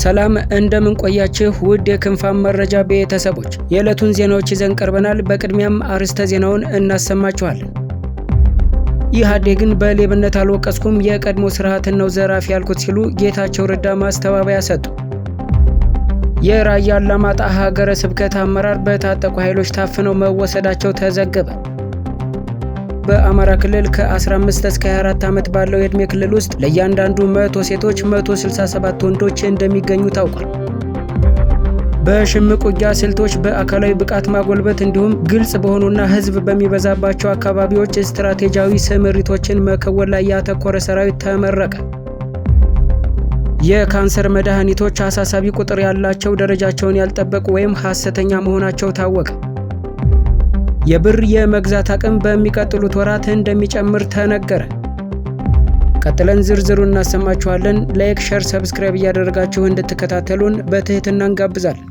ሰላም እንደምን ቆያችሁ ውድ የክንፋም መረጃ ቤተሰቦች፣ የዕለቱን ዜናዎች ይዘን ቀርበናል። በቅድሚያም አርዕስተ ዜናውን እናሰማችኋለን። ኢህአዴግን በሌብነት አልወቀስኩም፣ የቀድሞ ስርዓትን ነው ዘራፊ ያልኩት ሲሉ ጌታቸው ረዳ ማስተባበያ ሰጡ። የራያ አላማጣ ሀገረ ስብከት አመራር በታጠቁ ኃይሎች ታፍነው መወሰዳቸው ተዘገበ። በአማራ ክልል ከ15 እስከ 24 ዓመት ባለው የዕድሜ ክልል ውስጥ ለእያንዳንዱ 100 ሴቶች 167 ወንዶች እንደሚገኙ ታውቋል። በሽምቅ ውጊያ ስልቶች በአካላዊ ብቃት ማጎልበት እንዲሁም ግልጽ በሆኑና ሕዝብ በሚበዛባቸው አካባቢዎች ስትራቴጂያዊ ስምሪቶችን መከወን ላይ ያተኮረ ሰራዊት ተመረቀ። የካንሰር መድኃኒቶች አሳሳቢ ቁጥር ያላቸው ደረጃቸውን ያልጠበቁ ወይም ሐሰተኛ መሆናቸው ታወቀ። የብር የመግዛት አቅም በሚቀጥሉት ወራት እንደሚጨምር ተነገረ። ቀጥለን ዝርዝሩን እናሰማችኋለን። ላይክ፣ ሼር፣ ሰብስክራይብ እያደረጋችሁ እንድትከታተሉን በትህትና እንጋብዛለን።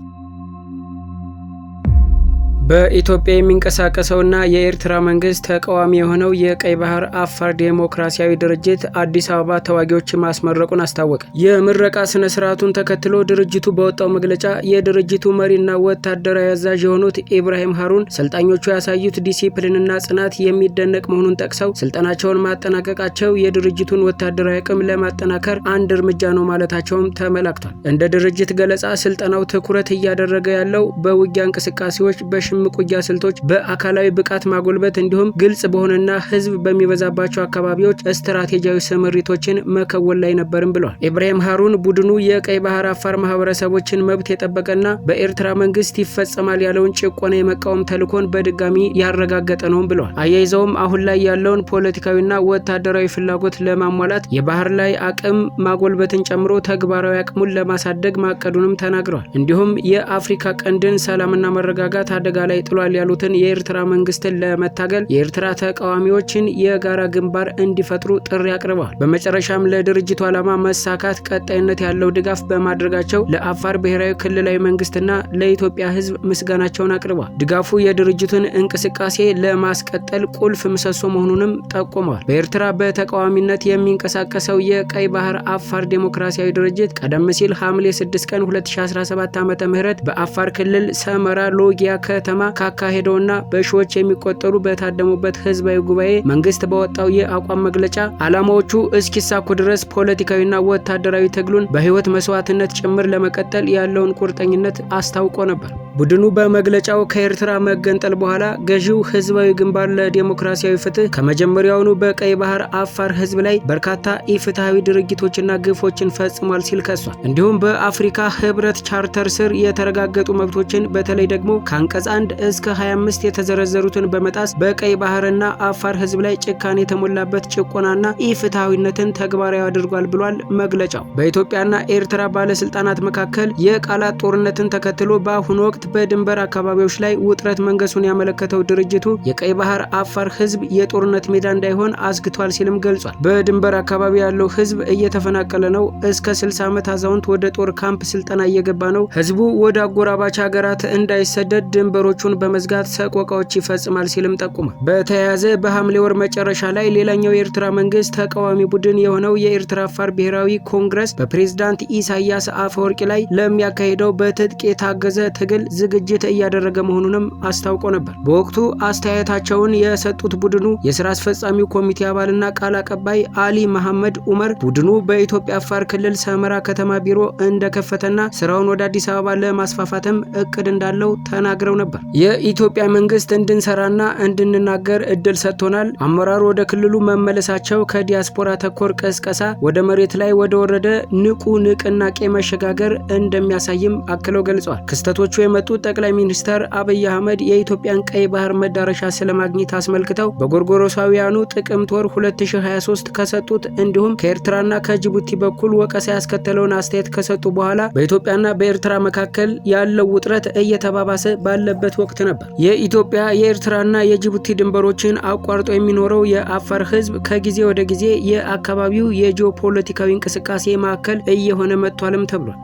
በኢትዮጵያ የሚንቀሳቀሰውና የኤርትራ መንግስት ተቃዋሚ የሆነው የቀይ ባህር አፋር ዴሞክራሲያዊ ድርጅት አዲስ አበባ ተዋጊዎች ማስመረቁን አስታወቀ። የምረቃ ስነ ስርዓቱን ተከትሎ ድርጅቱ በወጣው መግለጫ የድርጅቱ መሪና ወታደራዊ አዛዥ የሆኑት ኢብራሂም ሃሩን ሰልጣኞቹ ያሳዩት ዲሲፕሊንና ጽናት የሚደነቅ መሆኑን ጠቅሰው ስልጠናቸውን ማጠናቀቃቸው የድርጅቱን ወታደራዊ አቅም ለማጠናከር አንድ እርምጃ ነው ማለታቸውም ተመላክቷል። እንደ ድርጅት ገለጻ ስልጠናው ትኩረት እያደረገ ያለው በውጊያ እንቅስቃሴዎች፣ በሽምቅ ውጊያ ስልቶች፣ በአካላዊ ብቃት ማጎልበት እንዲሁም ግልጽ በሆነና ህዝብ በሚበዛባቸው አካባቢዎች ስትራቴጂያዊ ስምሪቶችን መከወን ላይ ነበርም ብለዋል። ኢብራሂም ሃሩን ቡድኑ የቀይ ባህር አፋር ማህበረሰቦችን መብት የጠበቀና በኤርትራ መንግስት ይፈጸማል ያለውን ጭቆና የመቃወም ተልዕኮን በድጋሚ ያረጋገጠ ነውም ብለዋል። አያይዘውም አሁን ላይ ያለውን ፖለቲካዊና ወታደራዊ ፍላጎት ለማሟላት የባህር ላይ አቅም ማጎልበትን ጨምሮ ተግባራዊ አቅሙን ለማሳደግ ማቀዱንም ተናግረዋል። እንዲሁም የአፍሪካ ቀንድን ሰላምና መረጋጋት አደጋ ላይ ጥሏል ያሉትን የኤርትራ መንግስትን ለመታገል የኤርትራ ተቃዋሚዎችን የጋራ ግንባር እንዲፈጥሩ ጥሪ አቅርበዋል። በመጨረሻም ለድርጅቱ ዓላማ መሳካት ቀጣይነት ያለው ድጋፍ በማድረጋቸው ለአፋር ብሔራዊ ክልላዊ መንግስትና ለኢትዮጵያ ህዝብ ምስጋናቸውን አቅርበዋል። ድጋፉ የድርጅቱን እንቅስቃሴ ለማስቀጠል ቁልፍ ምሰሶ መሆኑንም ጠቁመዋል። በኤርትራ በተቃዋሚነት የሚንቀሳቀሰው የቀይ ባህር አፋር ዴሞክራሲያዊ ድርጅት ቀደም ሲል ሐምሌ 6 ቀን 2017 ዓ.ም በአፋር ክልል ሰመራ ሎጊያ ከተማ ካካሄደውና በሺዎች የሚቆጠሩ በታደሙበት ህዝባዊ ጉባኤ መንግስት በወጣው የአቋም መግለጫ ዓላማዎቹ እስኪሳኩ ድረስ ፖለቲካዊና ወታደራዊ ትግሉን በህይወት መስዋዕትነት ጭምር ለመቀጠል ያለውን ቁርጠኝነት አስታውቆ ነበር። ቡድኑ በመግለጫው ከኤርትራ መገንጠል በኋላ ገዢው ህዝባዊ ግንባር ለዲሞክራሲያዊ ፍትህ ከመጀመሪያውኑ በቀይ ባህር አፋር ህዝብ ላይ በርካታ ኢፍትሐዊ ድርጊቶችና ግፎችን ፈጽሟል ሲል ከሷል። እንዲሁም በአፍሪካ ህብረት ቻርተር ስር የተረጋገጡ መብቶችን በተለይ ደግሞ ከአንቀጽ 1 እስከ 25 የተዘረዘሩትን በመጣስ በቀይ ባህርና አፋር ህዝብ ላይ ጭካኔ የተሞላበት ጭቆናና ኢፍትሐዊነትን ተግባራዊ አድርጓል ብሏል መግለጫው። በኢትዮጵያና ኤርትራ ባለስልጣናት መካከል የቃላት ጦርነትን ተከትሎ በአሁኑ ወቅት በድንበር አካባቢዎች ላይ ውጥረት መንገሱን ያመለከተው ድርጅቱ የቀይ ባህር አፋር ህዝብ የጦርነት ሜዳ እንዳይሆን አስግቷል ሲልም ገልጿል። በድንበር አካባቢ ያለው ህዝብ እየተፈናቀለ ነው። እስከ 60 ዓመት አዛውንት ወደ ጦር ካምፕ ስልጠና እየገባ ነው። ህዝቡ ወደ አጎራባች ሀገራት እንዳይሰደድ ድንበሮቹን በመዝጋት ሰቆቃዎች ይፈጽማል ሲልም ጠቁሟል። በተያያዘ በሐምሌ ወር መጨረሻ ላይ ሌላኛው የኤርትራ መንግስት ተቃዋሚ ቡድን የሆነው የኤርትራ አፋር ብሔራዊ ኮንግረስ በፕሬዝዳንት ኢሳያስ አፈወርቂ ላይ ለሚያካሂደው በትጥቅ የታገዘ ትግል ዝግጅት እያደረገ መሆኑንም አስታውቆ ነበር። በወቅቱ አስተያየታቸውን የሰጡት ቡድኑ የስራ አስፈጻሚው ኮሚቴ አባልና ቃል አቀባይ አሊ መሐመድ ኡመር ቡድኑ በኢትዮጵያ አፋር ክልል ሰመራ ከተማ ቢሮ እንደከፈተና ስራውን ወደ አዲስ አበባ ለማስፋፋትም እቅድ እንዳለው ተናግረው ነበር። የኢትዮጵያ መንግስት እንድንሰራና እንድንናገር እድል ሰጥቶናል። አመራሩ ወደ ክልሉ መመለሳቸው ከዲያስፖራ ተኮር ቅስቀሳ ወደ መሬት ላይ ወደ ወረደ ንቁ ንቅናቄ መሸጋገር እንደሚያሳይም አክለው ገልጸዋል። ክስተቶቹ የመጡት ጠቅላይ ሚኒስትር አብይ አህመድ የኢትዮጵያን ቀይ ባህር መዳረሻ ስለማግኘት አስመልክተው በጎርጎሮሳውያኑ ጥቅምት ወር 2023 ከሰጡት እንዲሁም ከኤርትራና ከጅቡቲ በኩል ወቀሳ ያስከተለውን አስተያየት ከሰጡ በኋላ በኢትዮጵያና በኤርትራ መካከል ያለው ውጥረት እየተባባሰ ባለበት ወቅት ነበር። የኢትዮጵያ የኤርትራና የጅቡቲ ድንበሮችን አቋርጦ የሚኖረው የአፋር ህዝብ ከጊዜ ወደ ጊዜ የአካባቢው የጂኦፖለቲካዊ እንቅስቃሴ ማዕከል እየሆነ መጥቷልም ተብሏል።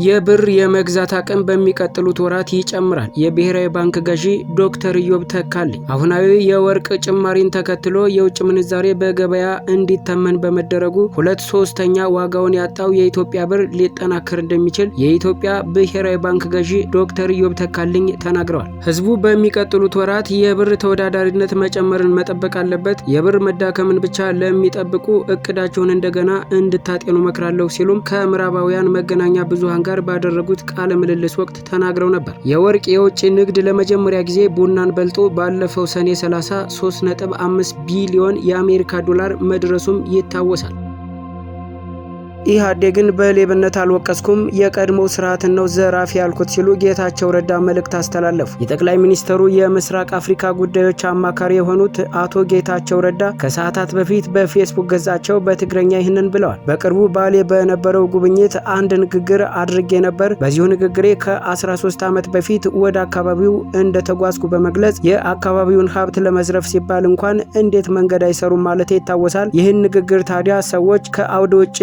የብር የመግዛት አቅም በሚቀጥሉት ወራት ይጨምራል። የብሔራዊ ባንክ ገዢ ዶክተር ኢዮብ ተካልኝ አሁናዊ የወርቅ ጭማሪን ተከትሎ የውጭ ምንዛሬ በገበያ እንዲተመን በመደረጉ 2/3 ዋጋውን ያጣው የኢትዮጵያ ብር ሊጠናከር እንደሚችል የኢትዮጵያ ብሔራዊ ባንክ ገዢ ዶክተር ኢዮብ ተካልኝ ተናግረዋል። ህዝቡ በሚቀጥሉት ወራት የብር ተወዳዳሪነት መጨመርን መጠበቅ አለበት። የብር መዳከምን ብቻ ለሚጠብቁ እቅዳቸውን እንደገና እንድታጤኑ መክራለሁ ሲሉም ከምዕራባውያን መገናኛ ብዙሃን ጋር ባደረጉት ቃለ ምልልስ ወቅት ተናግረው ነበር። የወርቅ የውጭ ንግድ ለመጀመሪያ ጊዜ ቡናን በልጦ ባለፈው ሰኔ 30 3.5 ቢሊዮን የአሜሪካ ዶላር መድረሱም ይታወሳል። ኢህአዴግን በሌብነት አልወቀስኩም፣ የቀድሞ ስርዓትን ነው ዘራፊ ያልኩት ሲሉ ጌታቸው ረዳ መልእክት አስተላለፉ። የጠቅላይ ሚኒስትሩ የምስራቅ አፍሪካ ጉዳዮች አማካሪ የሆኑት አቶ ጌታቸው ረዳ ከሰዓታት በፊት በፌስቡክ ገጻቸው በትግረኛ ይህንን ብለዋል። በቅርቡ ባሌ በነበረው ጉብኝት አንድ ንግግር አድርጌ ነበር። በዚሁ ንግግሬ ከ13 ዓመት በፊት ወደ አካባቢው እንደተጓዝኩ በመግለጽ የአካባቢውን ሀብት ለመዝረፍ ሲባል እንኳን እንዴት መንገድ አይሰሩም ማለት ይታወሳል። ይህን ንግግር ታዲያ ሰዎች ከአውድ ውጭ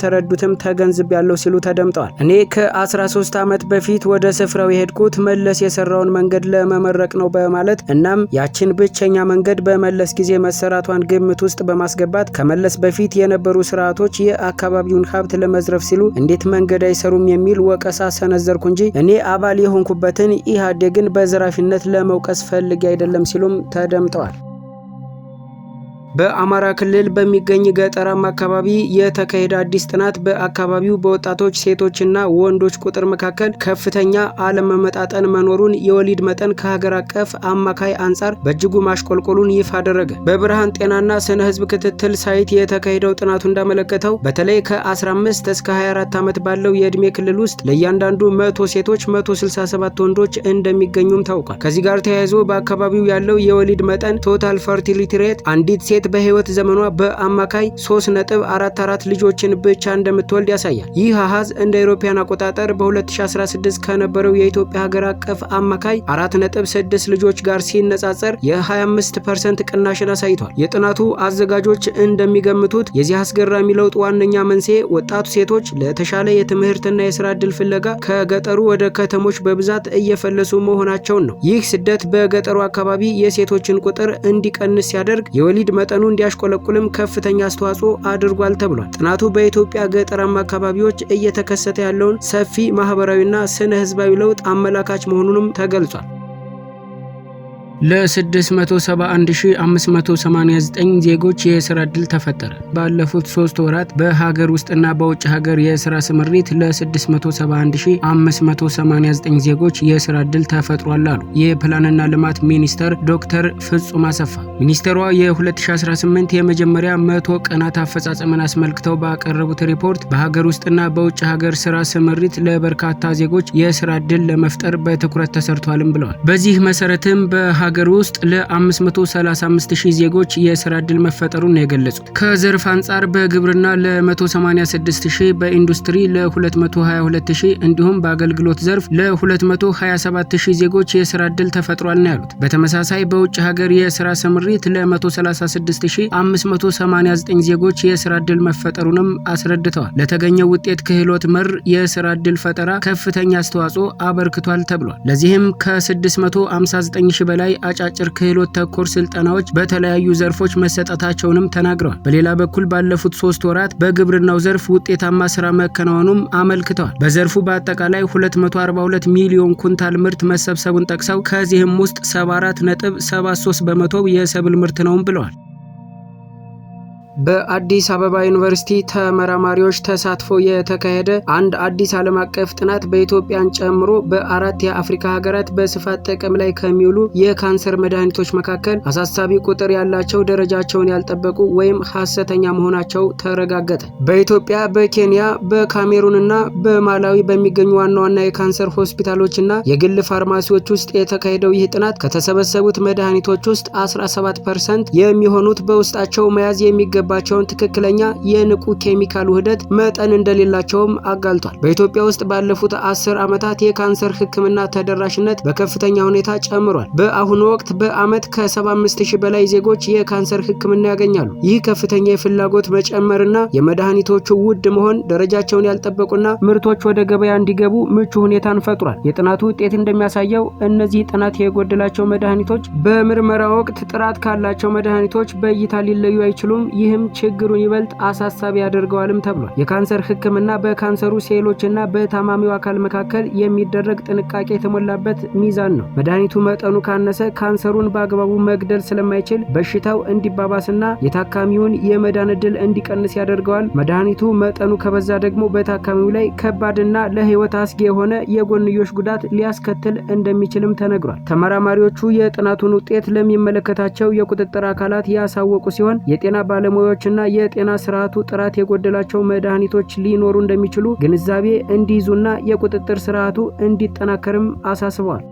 ተረዱትም ተገንዝቤያለሁ ሲሉ ተደምጠዋል። እኔ ከ13 ዓመት በፊት ወደ ስፍራው የሄድኩት መለስ የሰራውን መንገድ ለመመረቅ ነው በማለት እናም ያችን ብቸኛ መንገድ በመለስ ጊዜ መሰራቷን ግምት ውስጥ በማስገባት ከመለስ በፊት የነበሩ ስርዓቶች የአካባቢውን ሀብት ለመዝረፍ ሲሉ እንዴት መንገድ አይሰሩም የሚል ወቀሳ ሰነዘርኩ እንጂ እኔ አባል የሆንኩበትን ኢህአዴግን በዘራፊነት ለመውቀስ ፈልጌ አይደለም ሲሉም ተደምጠዋል። በአማራ ክልል በሚገኝ ገጠራማ አካባቢ የተካሄደ አዲስ ጥናት በአካባቢው በወጣቶች ሴቶችና ወንዶች ቁጥር መካከል ከፍተኛ አለመመጣጠን መኖሩን፣ የወሊድ መጠን ከሀገር አቀፍ አማካይ አንጻር በእጅጉ ማሽቆልቆሉን ይፋ አደረገ። በብርሃን ጤናና ስነ ህዝብ ክትትል ሳይት የተካሄደው ጥናቱ እንዳመለከተው በተለይ ከ15 እስከ 24 ዓመት ባለው የዕድሜ ክልል ውስጥ ለእያንዳንዱ 100 ሴቶች 167 ወንዶች እንደሚገኙም ታውቋል። ከዚህ ጋር ተያይዞ በአካባቢው ያለው የወሊድ መጠን ቶታል ፈርቲሊቲ ሬት አንዲት ሴት በህይወት ዘመኗ በአማካይ 3.44 ልጆችን ብቻ እንደምትወልድ ያሳያል። ይህ አሃዝ እንደ አውሮፓውያን አቆጣጠር በ2016 ከነበረው የኢትዮጵያ ሀገር አቀፍ አማካይ 4.6 ልጆች ጋር ሲነጻጸር የ25% ቅናሽን አሳይቷል። የጥናቱ አዘጋጆች እንደሚገምቱት የዚህ አስገራሚ ለውጥ ዋነኛ መንስኤ ወጣቱ ሴቶች ለተሻለ የትምህርትና የስራ ዕድል ፍለጋ ከገጠሩ ወደ ከተሞች በብዛት እየፈለሱ መሆናቸውን ነው። ይህ ስደት በገጠሩ አካባቢ የሴቶችን ቁጥር እንዲቀንስ ሲያደርግ የወሊድ መጠኑ እንዲያሽቆለቁልም ከፍተኛ አስተዋጽኦ አድርጓል ተብሏል። ጥናቱ በኢትዮጵያ ገጠራማ አካባቢዎች እየተከሰተ ያለውን ሰፊ ማህበራዊና ስነ ህዝባዊ ለውጥ አመላካች መሆኑንም ተገልጿል። ለ671589 ዜጎች የስራ ዕድል ተፈጠረ። ባለፉት 3 ወራት በሀገር ውስጥና በውጭ ሀገር የስራ ስምሪት ለ671589 ዜጎች የስራ ዕድል ተፈጥሯል አሉ የፕላንና ልማት ሚኒስተር ዶክተር ፍጹም አሰፋ። ሚኒስተሯ የ2018 የመጀመሪያ 100 ቀናት አፈጻጸምን አስመልክተው ባቀረቡት ሪፖርት በሀገር ውስጥና በውጭ ሀገር ስራ ስምሪት ለበርካታ ዜጎች የስራ ዕድል ለመፍጠር በትኩረት ተሰርቷልም ብለዋል። በዚህ መሰረትም በሀገር ውስጥ ለ535000 ዜጎች የስራ ዕድል መፈጠሩን ነው የገለጹት። ከዘርፍ አንጻር በግብርና ለ126000፣ በኢንዱስትሪ ለ222000 እንዲሁም በአገልግሎት ዘርፍ ለ227000 ዜጎች የስራ ዕድል ተፈጥሯል ነው ያሉት። በተመሳሳይ በውጭ ሀገር የስራ ስምሪት ለ136589 ዜጎች የስራ ዕድል መፈጠሩንም አስረድተዋል። ለተገኘው ውጤት ክህሎት መር የስራ ዕድል ፈጠራ ከፍተኛ አስተዋጽኦ አበርክቷል ተብሏል። ለዚህም ከ659000 በላይ አጫጭር ክህሎት ተኮር ስልጠናዎች በተለያዩ ዘርፎች መሰጠታቸውንም ተናግረዋል። በሌላ በኩል ባለፉት 3 ወራት በግብርናው ዘርፍ ውጤታማ ስራ መከናወኑም አመልክተዋል። በዘርፉ በአጠቃላይ 242 ሚሊዮን ኩንታል ምርት መሰብሰቡን ጠቅሰው ከዚህም ውስጥ 74.73 በመቶ የሰብል ምርት ነውም ብለዋል። በአዲስ አበባ ዩኒቨርሲቲ ተመራማሪዎች ተሳትፎ የተካሄደ አንድ አዲስ ዓለም አቀፍ ጥናት በኢትዮጵያን ጨምሮ በ4 የአፍሪካ ሀገራት በስፋት ጥቅም ላይ ከሚውሉ የካንሰር መድኃኒቶች መካከል አሳሳቢ ቁጥር ያላቸው ደረጃቸውን ያልጠበቁ ወይም ሐሰተኛ መሆናቸው ተረጋገጠ። በኢትዮጵያ፣ በኬንያ፣ በካሜሩንና በማላዊ በሚገኙ ዋና ዋና የካንሰር ሆስፒታሎችና የግል ፋርማሲዎች ውስጥ የተካሄደው ይህ ጥናት ከተሰበሰቡት መድኃኒቶች ውስጥ 17% የሚሆኑት በውስጣቸው መያዝ የሚገ የሚገባቸውን ትክክለኛ የንቁ ኬሚካል ውህደት መጠን እንደሌላቸውም አጋልጧል። በኢትዮጵያ ውስጥ ባለፉት 10 ዓመታት የካንሰር ሕክምና ተደራሽነት በከፍተኛ ሁኔታ ጨምሯል። በአሁኑ ወቅት በዓመት ከ75000 በላይ ዜጎች የካንሰር ሕክምና ያገኛሉ። ይህ ከፍተኛ የፍላጎት መጨመርና የመድኃኒቶቹ ውድ መሆን ደረጃቸውን ያልጠበቁና ምርቶች ወደ ገበያ እንዲገቡ ምቹ ሁኔታን ፈጥሯል። የጥናቱ ውጤት እንደሚያሳየው እነዚህ ጥናት የጎደላቸው መድኃኒቶች በምርመራ ወቅት ጥራት ካላቸው መድኃኒቶች በእይታ ሊለዩ አይችሉም። ይህም ችግሩን ይበልጥ አሳሳቢ ያደርገዋልም ተብሏል። የካንሰር ሕክምና በካንሰሩ ሴሎችና በታማሚው አካል መካከል የሚደረግ ጥንቃቄ የተሞላበት ሚዛን ነው። መድኃኒቱ መጠኑ ካነሰ ካንሰሩን በአግባቡ መግደል ስለማይችል በሽታው እንዲባባስና የታካሚውን የመዳን ዕድል እንዲቀንስ ያደርገዋል። መድኃኒቱ መጠኑ ከበዛ ደግሞ በታካሚው ላይ ከባድና ለሕይወት አስጊ የሆነ የጎንዮሽ ጉዳት ሊያስከትል እንደሚችልም ተነግሯል። ተመራማሪዎቹ የጥናቱን ውጤት ለሚመለከታቸው የቁጥጥር አካላት ያሳወቁ ሲሆን የጤና ባለሙያዎችና የጤና ስርዓቱ ጥራት የጎደላቸው መድኃኒቶች ሊኖሩ እንደሚችሉ ግንዛቤ እንዲይዙና የቁጥጥር ስርዓቱ እንዲጠናከርም አሳስበዋል።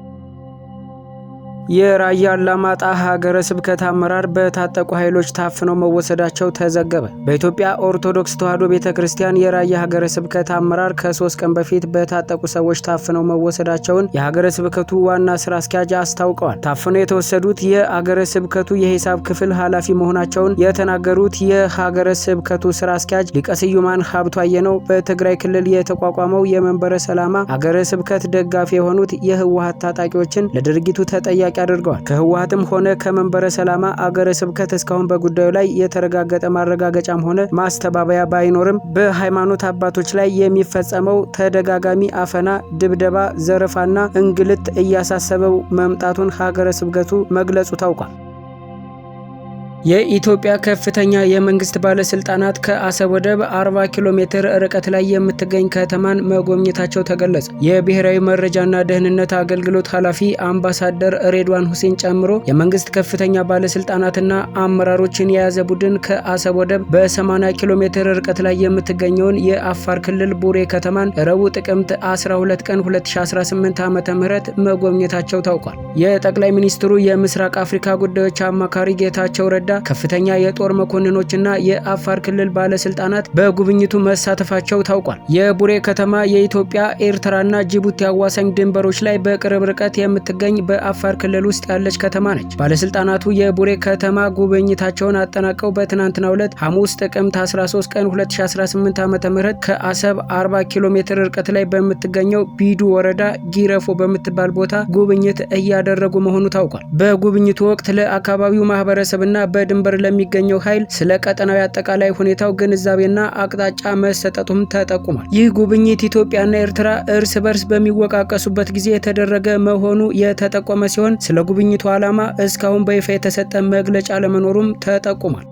የራያ አላማጣ ሀገረ ስብከት አመራር በታጠቁ ኃይሎች ታፍነው መወሰዳቸው ተዘገበ። በኢትዮጵያ ኦርቶዶክስ ተዋሕዶ ቤተክርስቲያን የራያ ሀገረ ስብከት አመራር ከ3 ቀን በፊት በታጠቁ ሰዎች ታፍነው መወሰዳቸውን የሀገረ ስብከቱ ዋና ስራ አስኪያጅ አስታውቀዋል። ታፍነው የተወሰዱት የሀገረ ስብከቱ የሂሳብ ክፍል ኃላፊ መሆናቸውን የተናገሩት የሀገረ ስብከቱ ስራ አስኪያጅ ሊቀ ስዩማን ሀብቱ አየነው በትግራይ ክልል የተቋቋመው የመንበረ ሰላማ ሀገረ ስብከት ደጋፊ የሆኑት የህወሓት ታጣቂዎችን ለድርጊቱ ተጠያቂ አድርገዋል። ከህወሓትም ሆነ ከመንበረ ሰላማ አገረ ስብከት እስካሁን በጉዳዩ ላይ የተረጋገጠ ማረጋገጫም ሆነ ማስተባበያ ባይኖርም በሃይማኖት አባቶች ላይ የሚፈጸመው ተደጋጋሚ አፈና፣ ድብደባ፣ ዘረፋና እንግልት እያሳሰበው መምጣቱን ሀገረ ስብከቱ መግለጹ ታውቋል። የኢትዮጵያ ከፍተኛ የመንግስት ባለስልጣናት ከአሰብ ወደብ 40 ኪሎ ሜትር ርቀት ላይ የምትገኝ ከተማን መጎብኘታቸው ተገለጸ። የብሔራዊ መረጃና ደህንነት አገልግሎት ኃላፊ አምባሳደር ሬድዋን ሁሴን ጨምሮ የመንግስት ከፍተኛ ባለስልጣናትና አመራሮችን የያዘ ቡድን ከአሰብ ወደብ በ80 ኪሎ ሜትር ርቀት ላይ የምትገኘውን የአፋር ክልል ቡሬ ከተማን ረቡዕ ጥቅምት 12 ቀን 2018 ዓ.ም መጎብኘታቸው ታውቋል። የጠቅላይ ሚኒስትሩ የምስራቅ አፍሪካ ጉዳዮች አማካሪ ጌታቸው ረዳ ከፍተኛ የጦር መኮንኖችና የአፋር ክልል ባለስልጣናት በጉብኝቱ መሳተፋቸው ታውቋል። የቡሬ ከተማ የኢትዮጵያ፣ ኤርትራና ጅቡቲ አዋሳኝ ድንበሮች ላይ በቅርብ ርቀት የምትገኝ በአፋር ክልል ውስጥ ያለች ከተማ ነች። ባለስልጣናቱ የቡሬ ከተማ ጉብኝታቸውን አጠናቀው በትናንትናው ዕለት ሐሙስ ጥቅምት 13 ቀን 2018 ዓ.ም ከአሰብ 40 ኪሎ ሜትር ርቀት ላይ በምትገኘው ቢዱ ወረዳ ጊረፎ በምትባል ቦታ ጉብኝት እያደረጉ መሆኑ ታውቋል። በጉብኝቱ ወቅት ለአካባቢው ማህበረሰብና በድንበር ለሚገኘው ኃይል ስለ ቀጠናዊ አጠቃላይ ሁኔታው ግንዛቤና አቅጣጫ መሰጠቱም ተጠቁሟል። ይህ ጉብኝት ኢትዮጵያና ኤርትራ እርስ በርስ በሚወቃቀሱበት ጊዜ የተደረገ መሆኑ የተጠቆመ ሲሆን ስለ ጉብኝቱ ዓላማ እስካሁን በይፋ የተሰጠ መግለጫ ለመኖሩም ተጠቁሟል።